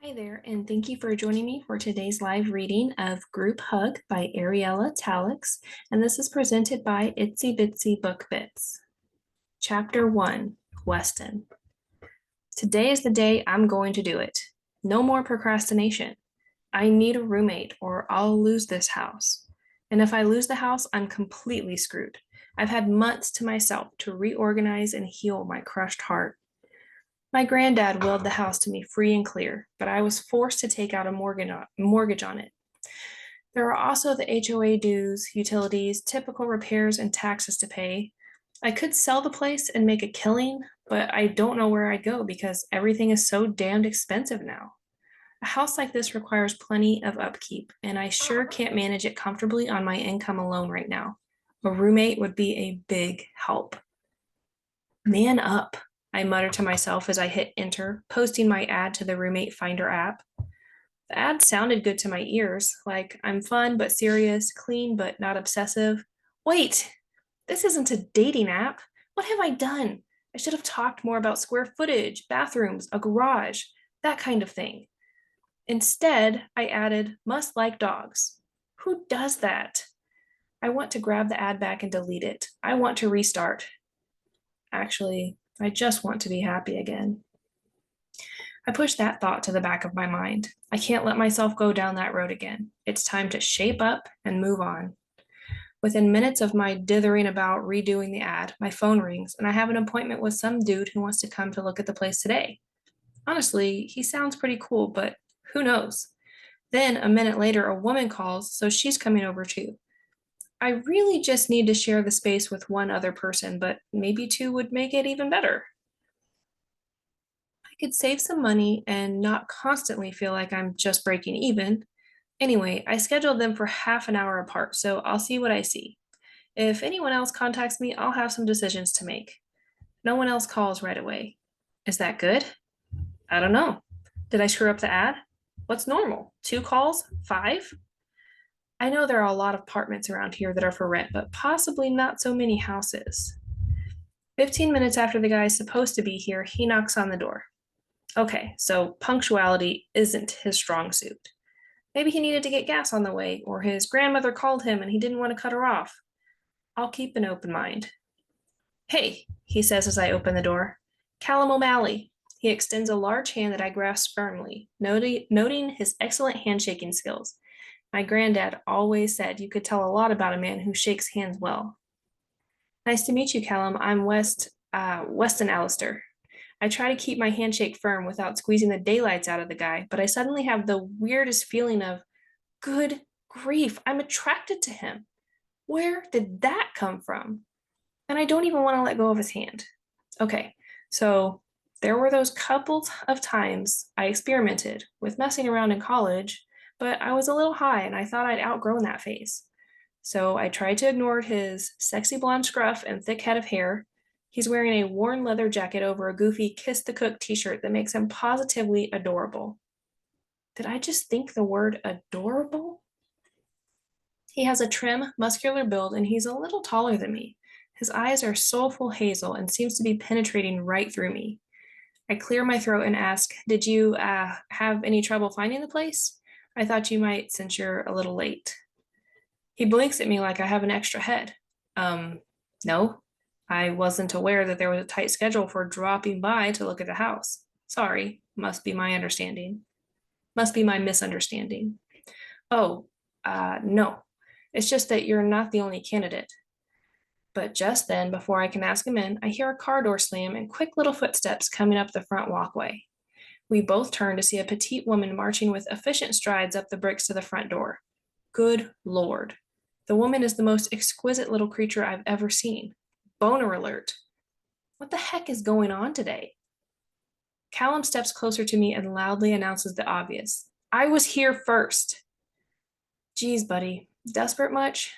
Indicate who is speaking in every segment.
Speaker 1: Hi there, and thank you for joining me for today's live reading of Group Hug by Ariella Talix, and this is presented by Itsy Bitsy Book Bits. Chapter 1, Weston. Today is the day I'm going to do it. No more procrastination. I need a roommate or I'll lose this house. And if I lose the house, I'm completely screwed. I've had months to myself to reorganize and heal my crushed heart. My granddad willed the house to me free and clear, but I was forced to take out a mortgage on it. There are also the HOA dues, utilities, typical repairs, and taxes to pay. I could sell the place and make a killing, but I don't know where I'd go because everything is so damned expensive now. A house like this requires plenty of upkeep, and I sure can't manage it comfortably on my income alone right now. A roommate would be a big help. Man up, I muttered to myself as I hit enter, posting my ad to the Roommate Finder app. The ad sounded good to my ears, like I'm fun but serious, clean but not obsessive. Wait, this isn't a dating app. What have I done? I should have talked more about square footage, bathrooms, a garage, that kind of thing. Instead, I added must like dogs. Who does that? I want to grab the ad back and delete it. I want to restart. Actually, I just want to be happy again. I pushed that thought to the back of my mind. I can't let myself go down that road again. It's time to shape up and move on. Within minutes of my dithering about redoing the ad, my phone rings and I have an appointment with some dude who wants to come to look at the place today. Honestly, he sounds pretty cool, but who knows? Then a minute later, a woman calls, so she's coming over too. I really just need to share the space with one other person, but maybe two would make it even better. I could save some money and not constantly feel like I'm just breaking even. Anyway, I scheduled them for half an hour apart, so I'll see what I see. If anyone else contacts me, I'll have some decisions to make. No one else calls right away. Is that good? I don't know. Did I screw up the ad? What's normal? 2 calls? 5? I know there are a lot of apartments around here that are for rent, but possibly not so many houses. 15 minutes after the guy is supposed to be here, he knocks on the door. Okay, so punctuality isn't his strong suit. Maybe he needed to get gas on the way, or his grandmother called him and he didn't want to cut her off. I'll keep an open mind. Hey, he says as I open the door. Callum O'Malley. He extends a large hand that I grasp firmly, noting his excellent handshaking skills. My granddad always said you could tell a lot about a man who shakes hands well. Nice to meet you, Callum. I'm Weston Allister. I try to keep my handshake firm without squeezing the daylights out of the guy, but I suddenly have the weirdest feeling of, good grief, I'm attracted to him. Where did that come from? And I don't even want to let go of his hand. Okay, so there were those couple of times I experimented with messing around in college, but I was a little high and I thought I'd outgrown that phase. So I tried to ignore his sexy blonde scruff and thick head of hair. He's wearing a worn leather jacket over a goofy Kiss the Cook t-shirt that makes him positively adorable. Did I just think the word adorable? He has a trim, muscular build, and he's a little taller than me. His eyes are soulful hazel and seems to be penetrating right through me. I clear my throat and ask, did you have any trouble finding the place? I thought you might since you're a little late. He blinks at me like I have an extra head. No, I wasn't aware that there was a tight schedule for dropping by to look at the house. Sorry, must be my understanding. Must be my misunderstanding. Oh, no. It's just that you're not the only candidate. But just then, before I can ask him in, I hear a car door slam and quick little footsteps coming up the front walkway. We both turn to see a petite woman marching with efficient strides up the bricks to the front door. Good Lord. The woman is the most exquisite little creature I've ever seen. Boner alert. What the heck is going on today? Callum steps closer to me and loudly announces the obvious. I was here first. Geez, buddy, desperate much?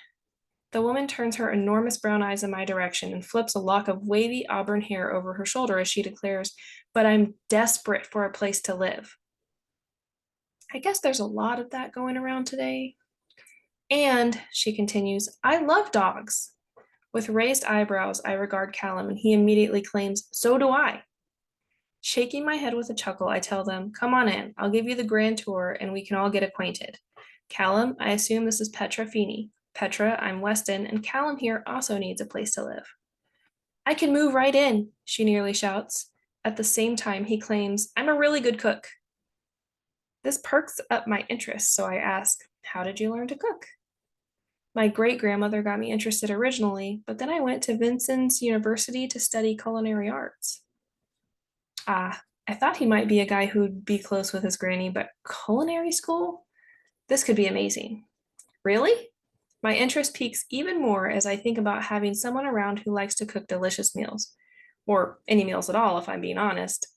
Speaker 1: The woman turns her enormous brown eyes in my direction and flips a lock of wavy auburn hair over her shoulder as she declares, but I'm desperate for a place to live. I guess there's a lot of that going around today. And, she continues, I love dogs. With raised eyebrows, I regard Callum and he immediately claims, so do I. Shaking my head with a chuckle, I tell them, "Come on in. I'll give you the grand tour and we can all get acquainted. Callum, I assume this is Petra Feeney. Petra, I'm Weston, and Callum here also needs a place to live." "I can move right in," she nearly shouts. At the same time, he claims, "I'm a really good cook." This perks up my interest, so I ask, "How did you learn to cook?" "My great grandmother got me interested originally, but then I went to Vincennes University to study culinary arts." Ah, I thought he might be a guy who'd be close with his granny, but culinary school? This could be amazing. Really? My interest peaks even more as I think about having someone around who likes to cook delicious meals. Or any meals at all, if I'm being honest.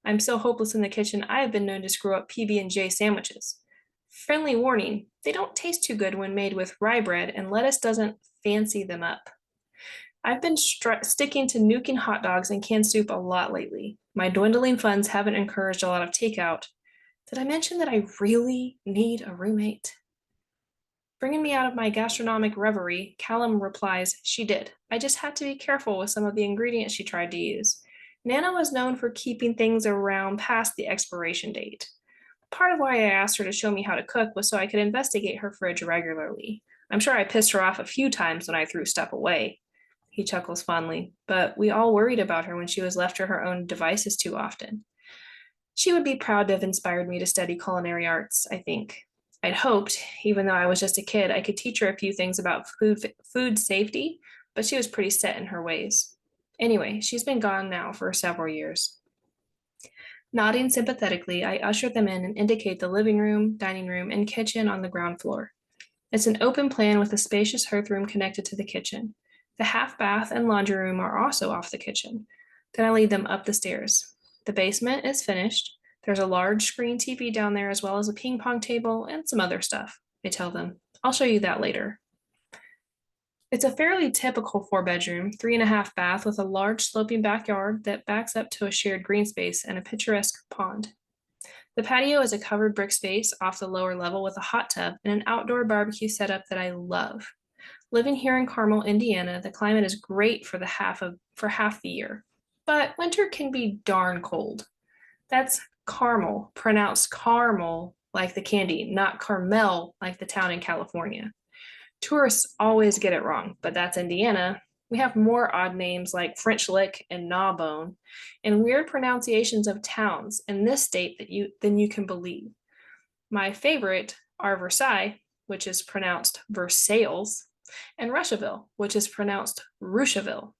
Speaker 1: I'm so hopeless in the kitchen, I have been known to screw up PB&J sandwiches. Friendly warning, they don't taste too good when made with rye bread, and lettuce doesn't fancy them up. I've been sticking to nuking hot dogs and canned soup a lot lately. My dwindling funds haven't encouraged a lot of takeout. Did I mention that I really need a roommate? Bringing me out of my gastronomic reverie, Callum replies, "She did. I just had to be careful with some of the ingredients she tried to use. Nana was known for keeping things around past the expiration date. Part of why I asked her to show me how to cook was so I could investigate her fridge regularly. I'm sure I pissed her off a few times when I threw stuff away." He chuckles fondly, "But we all worried about her when she was left to her own devices too often. She would be proud to have inspired me to study culinary arts, I think. I'd hoped, even though I was just a kid, I could teach her a few things about food safety, but she was pretty set in her ways. Anyway, she's been gone now for several years." Nodding sympathetically, I usher them in and indicate the living room, dining room, and kitchen on the ground floor. It's an open plan with a spacious hearthroom connected to the kitchen. The half bath and laundry room are also off the kitchen. Then I lead them up the stairs. The basement is finished. There's a large screen TV down there, as well as a ping pong table and some other stuff. I tell them, "I'll show you that later." It's a fairly typical 4-bedroom, 3.5 bath with a large sloping backyard that backs up to a shared green space and a picturesque pond. The patio is a covered brick space off the lower level with a hot tub and an outdoor barbecue setup that I love. Living here in Carmel, Indiana, the climate is great for half the year, but winter can be darn cold. That's Carmel, pronounced caramel like the candy, not Carmel like the town in California. Tourists always get it wrong, but that's Indiana. We have more odd names like French Lick and Gnawbone, and weird pronunciations of towns in this state than you can believe. My favorite are Versailles, which is pronounced Versailles, and Russiaville, which is pronounced Ruchaville.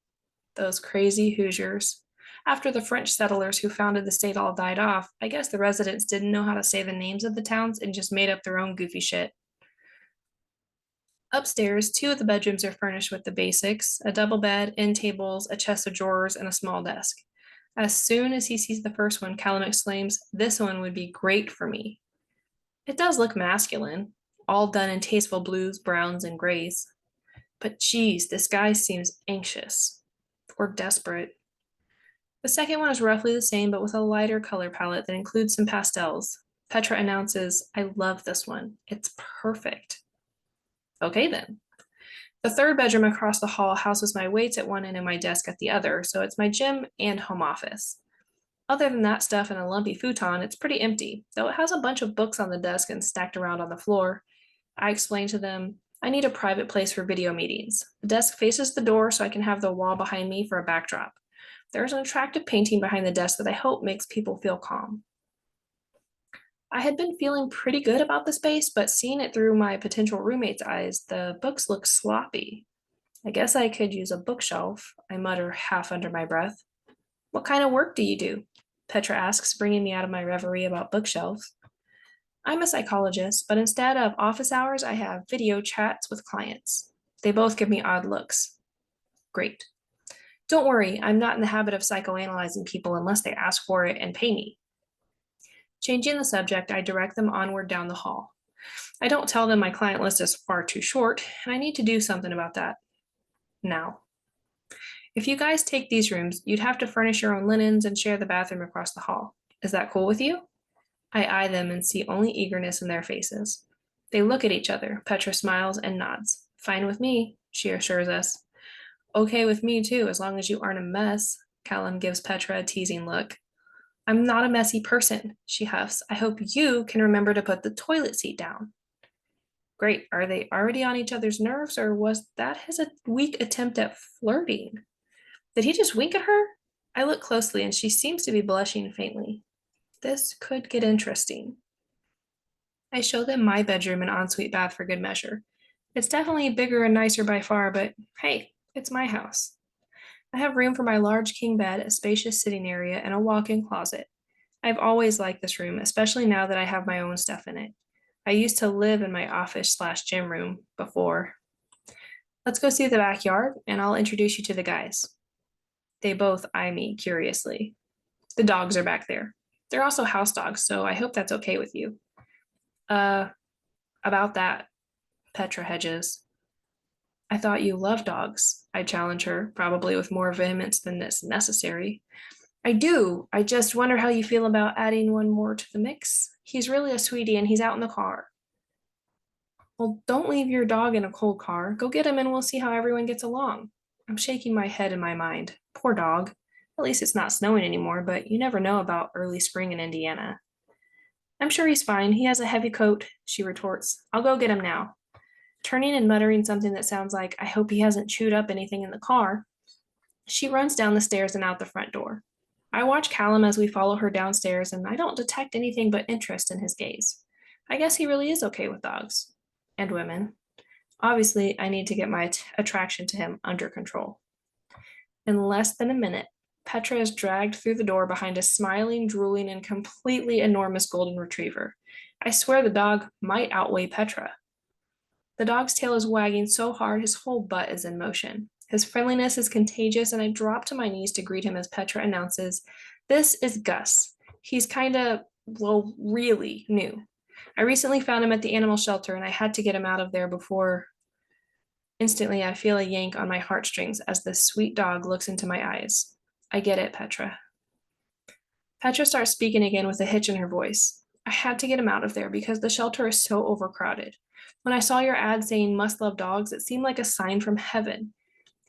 Speaker 1: Those crazy Hoosiers. After the French settlers who founded the state all died off, I guess the residents didn't know how to say the names of the towns and just made up their own goofy shit. Upstairs, 2 of the bedrooms are furnished with the basics: a double bed, end tables, a chest of drawers, and a small desk. As soon as he sees the first one, Callum exclaims, "This one would be great for me." It does look masculine, all done in tasteful blues, browns, and grays. But geez, this guy seems anxious or desperate. The second one is roughly the same, but with a lighter color palette that includes some pastels. Petra announces, "I love this one. It's perfect." Okay, then. The third bedroom across the hall houses my weights at one end and my desk at the other, so it's my gym and home office. Other than that stuff and a lumpy futon, it's pretty empty, though it has a bunch of books on the desk and stacked around on the floor. I explain to them, I need a private place for video meetings. The desk faces the door so I can have the wall behind me for a backdrop. There's an attractive painting behind the desk that I hope makes people feel calm. I had been feeling pretty good about the space, but seeing it through my potential roommate's eyes, the books look sloppy. "I guess I could use a bookshelf," I mutter half under my breath. "What kind of work do you do?" Petra asks, bringing me out of my reverie about bookshelves. "I'm a psychologist, but instead of office hours, I have video chats with clients." They both give me odd looks. Great. "Don't worry, I'm not in the habit of psychoanalyzing people unless they ask for it and pay me." Changing the subject, I direct them onward down the hall. I don't tell them my client list is far too short, and I need to do something about that now. "If you guys take these rooms, you'd have to furnish your own linens and share the bathroom across the hall. Is that cool with you?" I eye them and see only eagerness in their faces. They look at each other. Petra smiles and nods. "Fine with me," she assures us. "Okay with me too, as long as you aren't a mess." Callum gives Petra a teasing look. I'm not a messy person, she huffs. I hope you can remember to put the toilet seat down. Great. Are they already on each other's nerves, or was that his weak attempt at flirting? Did he just wink at her? I look closely and she seems to be blushing faintly. This could get interesting. I show them my bedroom and ensuite bath for good measure. It's definitely bigger and nicer by far, but hey, it's my house. I have room for my large king bed, a spacious sitting area, and a walk in closet. I've always liked this room, especially now that I have my own stuff in it. I used to live in my office slash gym room before. Let's go see the backyard, and I'll introduce you to the guys. They both eye me curiously. The dogs are back there. They're also house dogs, so I hope that's okay with you. Uh, about that, Petra hedges. I thought you loved dogs. I challenge her, probably with more vehemence than is necessary. I do. I just wonder how you feel about adding one more to the mix. He's really a sweetie and he's out in the car. Well, don't leave your dog in a cold car. Go get him and we'll see how everyone gets along. I'm shaking my head in my mind. Poor dog. At least it's not snowing anymore, but you never know about early spring in Indiana. I'm sure he's fine. He has a heavy coat, she retorts. I'll go get him now. Turning and muttering something that sounds like, I hope he hasn't chewed up anything in the car, she runs down the stairs and out the front door. I watch Callum as we follow her downstairs, and I don't detect anything but interest in his gaze. I guess he really is okay with dogs and women. Obviously, I need to get my attraction to him under control. In less than a minute, Petra is dragged through the door behind a smiling, drooling, and completely enormous golden retriever. I swear the dog might outweigh Petra. The dog's tail is wagging so hard his whole butt is in motion. His friendliness is contagious, and I drop to my knees to greet him as Petra announces, This is Gus. He's kinda, well, really new. I recently found him at the animal shelter, and I had to get him out of there before. Instantly, I feel a yank on my heartstrings as this sweet dog looks into my eyes. I get it, Petra. Petra starts speaking again with a hitch in her voice. I had to get him out of there because the shelter is so overcrowded. When I saw your ad saying must love dogs, it seemed like a sign from heaven.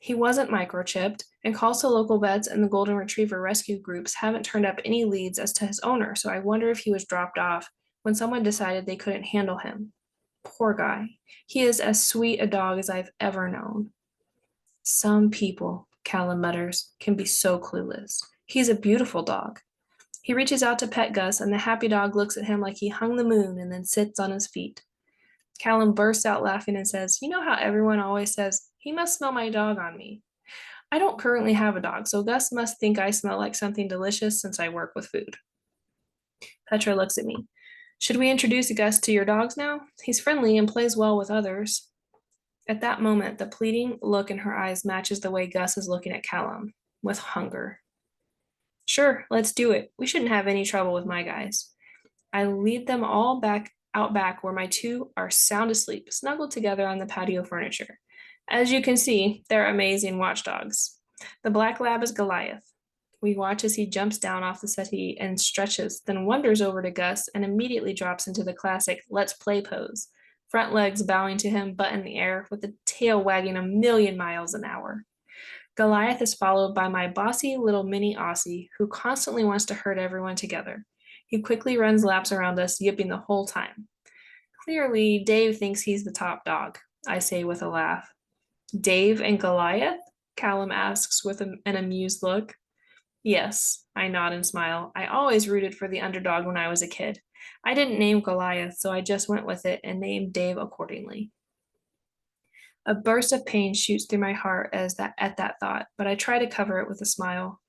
Speaker 1: He wasn't microchipped, and calls to local vets and the Golden Retriever rescue groups haven't turned up any leads as to his owner, so I wonder if he was dropped off when someone decided they couldn't handle him. Poor guy. He is as sweet a dog as I've ever known. Some people, Callum mutters, can be so clueless. He's a beautiful dog. He reaches out to pet Gus, and the happy dog looks at him like he hung the moon and then sits on his feet. Callum bursts out laughing and says, You know how everyone always says, he must smell my dog on me. I don't currently have a dog, so Gus must think I smell like something delicious since I work with food. Petra looks at me. Should we introduce Gus to your dogs now? He's friendly and plays well with others. At that moment, the pleading look in her eyes matches the way Gus is looking at Callum, with hunger. Sure, let's do it. We shouldn't have any trouble with my guys. I lead them all out back where my two are sound asleep, snuggled together on the patio furniture. As you can see, they're amazing watchdogs. The black lab is Goliath. We watch as he jumps down off the settee and stretches, then wanders over to Gus and immediately drops into the classic let's play pose, front legs bowing to him, butt in the air, with the tail wagging 1,000,000 miles an hour. Goliath is followed by my bossy little mini Aussie, who constantly wants to herd everyone together. He quickly runs laps around us, yipping the whole time. Clearly, Dave thinks he's the top dog, I say with a laugh. Dave and Goliath? Callum asks with an amused look. Yes, I nod and smile. I always rooted for the underdog when I was a kid. I didn't name Goliath, so I just went with it and named Dave accordingly. A burst of pain shoots through my heart at that thought, but I try to cover it with a smile.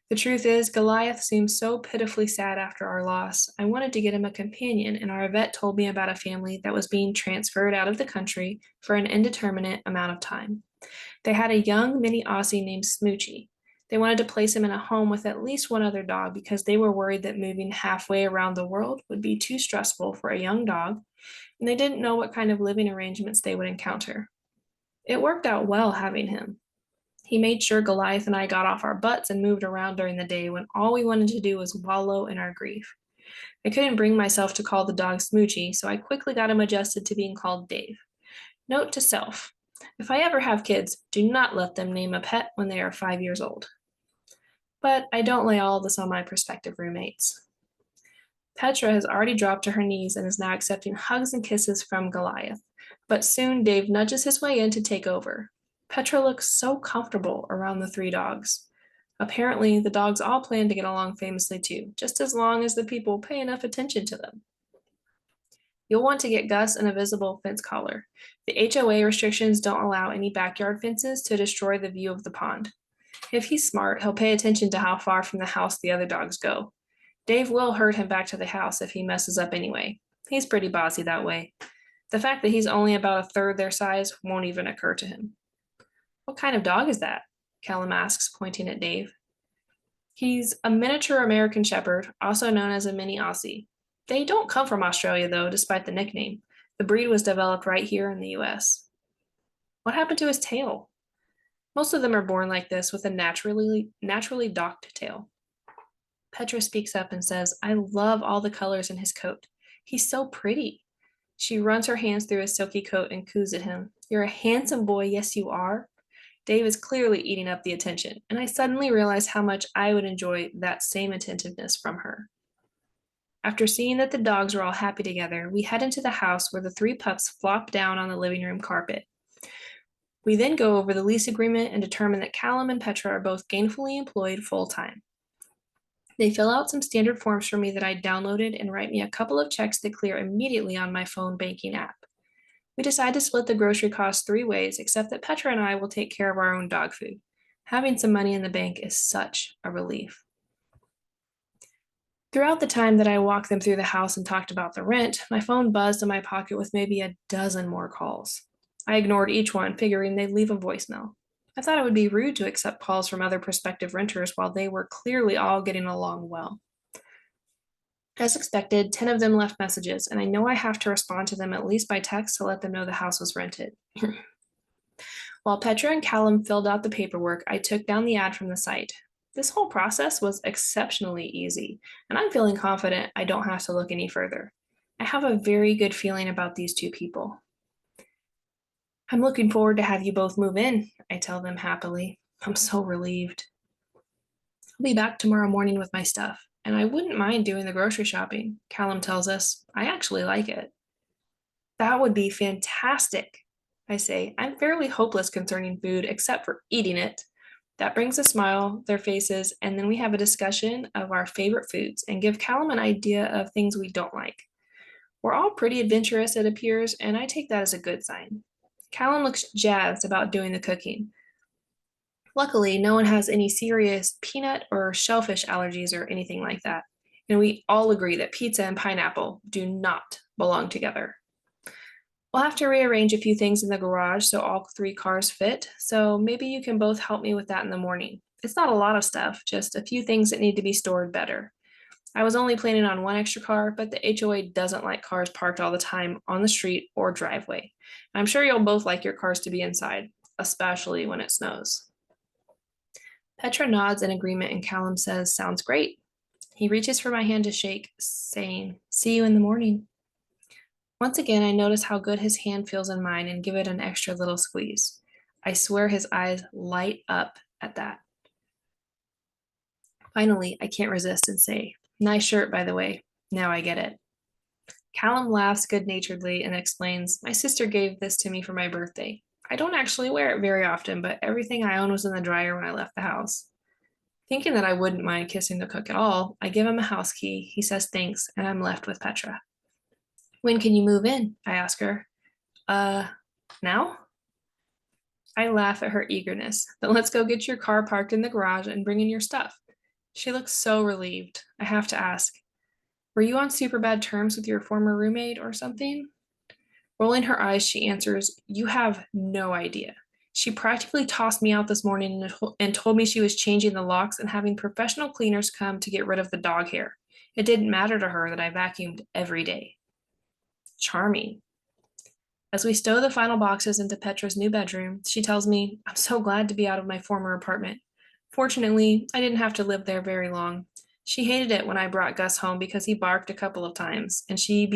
Speaker 1: The truth is, Goliath seemed so pitifully sad after our loss. I wanted to get him a companion, and our vet told me about a family that was being transferred out of the country for an indeterminate amount of time. They had a young mini Aussie named Smoochie. They wanted to place him in a home with at least one other dog because they were worried that moving halfway around the world would be too stressful for a young dog, and they didn't know what kind of living arrangements they would encounter. It worked out well having him. He made sure Goliath and I got off our butts and moved around during the day when all we wanted to do was wallow in our grief. I couldn't bring myself to call the dog Smoochie, so I quickly got him adjusted to being called Dave. Note to self, if I ever have kids, do not let them name a pet when they are 5 years old. But I don't lay all of this on my prospective roommates. Petra has already dropped to her knees and is now accepting hugs and kisses from Goliath. But soon Dave nudges his way in to take over. Petra looks so comfortable around the three dogs. Apparently, the dogs all plan to get along famously too, just as long as the people pay enough attention to them. You'll want to get Gus an invisible fence collar. The HOA restrictions don't allow any backyard fences to destroy the view of the pond. If he's smart, he'll pay attention to how far from the house the other dogs go. Dave will herd him back to the house if he messes up anyway. He's pretty bossy that way. The fact that he's only about a third their size won't even occur to him. What kind of dog is that? Callum asks, pointing at Dave. He's a miniature American Shepherd, also known as a mini Aussie. They don't come from Australia, though, despite the nickname. The breed was developed right here in the US. What happened to his tail? Most of them are born like this with a naturally docked tail. Petra speaks up and says, I love all the colors in his coat. He's so pretty. She runs her hands through his silky coat and coos at him. You're a handsome boy, yes you are. Dave is clearly eating up the attention, and I suddenly realize how much I would enjoy that same attentiveness from her. After seeing that the dogs are all happy together, we head into the house where the three pups flop down on the living room carpet. We then go over the lease agreement and determine that Callum and Petra are both gainfully employed full-time. They fill out some standard forms for me that I downloaded and write me a couple of checks that clear immediately on my phone banking app. We decide to split the grocery costs 3 ways, except that Petra and I will take care of our own dog food. Having some money in the bank is such a relief. Throughout the time that I walked them through the house and talked about the rent, my phone buzzed in my pocket with maybe a dozen more calls. I ignored each one, figuring they'd leave a voicemail. I thought it would be rude to accept calls from other prospective renters while they were clearly all getting along well. As expected, 10 of them left messages, and I know I have to respond to them at least by text to let them know the house was rented. While Petra and Callum filled out the paperwork, I took down the ad from the site. This whole process was exceptionally easy, and I'm feeling confident I don't have to look any further. I have a very good feeling about these two people. I'm looking forward to have you both move in, I tell them happily. I'm so relieved. I'll be back tomorrow morning with my stuff, and I wouldn't mind doing the grocery shopping, Callum tells us. I actually like it. That would be fantastic, I say. I'm fairly hopeless concerning food, except for eating it. That brings a smile, their faces, and then we have a discussion of our favorite foods and give Callum an idea of things we don't like. We're all pretty adventurous, it appears, and I take that as a good sign. Callum looks jazzed about doing the cooking. Luckily, no one has any serious peanut or shellfish allergies or anything like that, and we all agree that pizza and pineapple do not belong together. We'll have to rearrange a few things in the garage so all 3 cars fit, so maybe you can both help me with that in the morning. It's not a lot of stuff, just a few things that need to be stored better. I was only planning on 1 extra car, but the HOA doesn't like cars parked all the time on the street or driveway. I'm sure you'll both like your cars to be inside, especially when it snows. Petra nods in agreement and Callum says, sounds great. He reaches for my hand to shake, saying, see you in the morning. Once again, I notice how good his hand feels in mine and give it an extra little squeeze. I swear his eyes light up at that. Finally, I can't resist and say, nice shirt, by the way. Now I get it. Callum laughs good-naturedly and explains, my sister gave this to me for my birthday. I don't actually wear it very often, but everything I own was in the dryer when I left the house. Thinking that I wouldn't mind kissing the cook at all, I give him a house key, he says thanks, and I'm left with Petra. When can you move in? I ask her. Now? I laugh at her eagerness. Then let's go get your car parked in the garage and bring in your stuff. She looks so relieved. I have to ask, were you on super bad terms with your former roommate or something? Rolling her eyes, she answers, you have no idea. She practically tossed me out this morning and told me she was changing the locks and having professional cleaners come to get rid of the dog hair. It didn't matter to her that I vacuumed every day. Charming. As we stow the final boxes into Petra's new bedroom, she tells me, I'm so glad to be out of my former apartment. Fortunately, I didn't have to live there very long. She hated it when I brought Gus home because he barked a couple of times, and she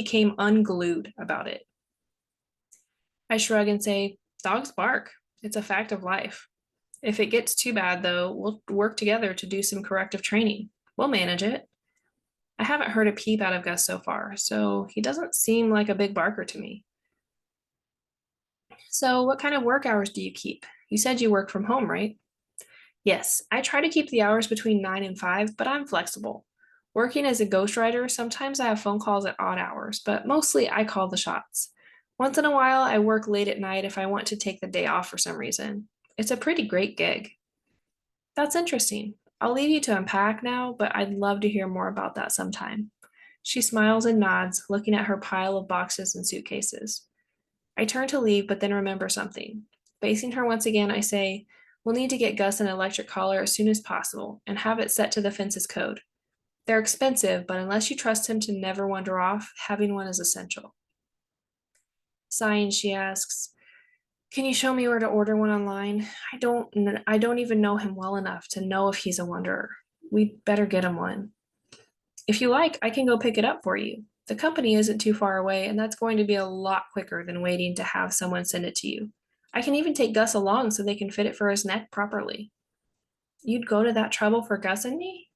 Speaker 1: came unglued about it. I shrug and say, dogs bark. It's a fact of life. If it gets too bad, though, we'll work together to do some corrective training. We'll manage it. I haven't heard a peep out of Gus so far, so he doesn't seem like a big barker to me. So, what kind of work hours do you keep? You said you work from home, right? Yes, I try to keep the hours between 9 and 5, but I'm flexible. Working as a ghostwriter, sometimes I have phone calls at odd hours, but mostly I call the shots. Once in a while, I work late at night if I want to take the day off for some reason. It's a pretty great gig. That's interesting. I'll leave you to unpack now, but I'd love to hear more about that sometime. She smiles and nods, looking at her pile of boxes and suitcases. I turn to leave, but then remember something. Facing her once again, I say, we'll need to get Gus an electric collar as soon as possible and have it set to the fence's code. They're expensive, but unless you trust him to never wander off, having one is essential. Sighing, she asks, can you show me where to order one online? I don't even know him well enough to know if he's a wanderer. We'd better get him one. If you like, I can go pick it up for you. The company isn't too far away, and that's going to be a lot quicker than waiting to have someone send it to you. I can even take Gus along so they can fit it for his neck properly. You'd go to that trouble for Gus and me?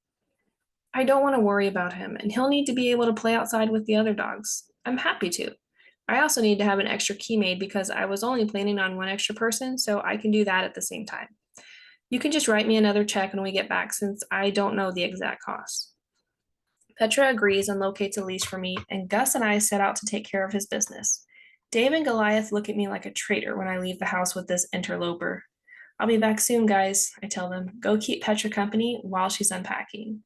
Speaker 1: I don't want to worry about him, and he'll need to be able to play outside with the other dogs. I'm happy to. I also need to have an extra key made because I was only planning on one extra person, so I can do that at the same time. You can just write me another check when we get back since I don't know the exact cost. Petra agrees and locates a leash for me, and Gus and I set out to take care of his business. Dave and Goliath look at me like a traitor when I leave the house with this interloper. I'll be back soon, guys, I tell them. Go keep Petra company while she's unpacking.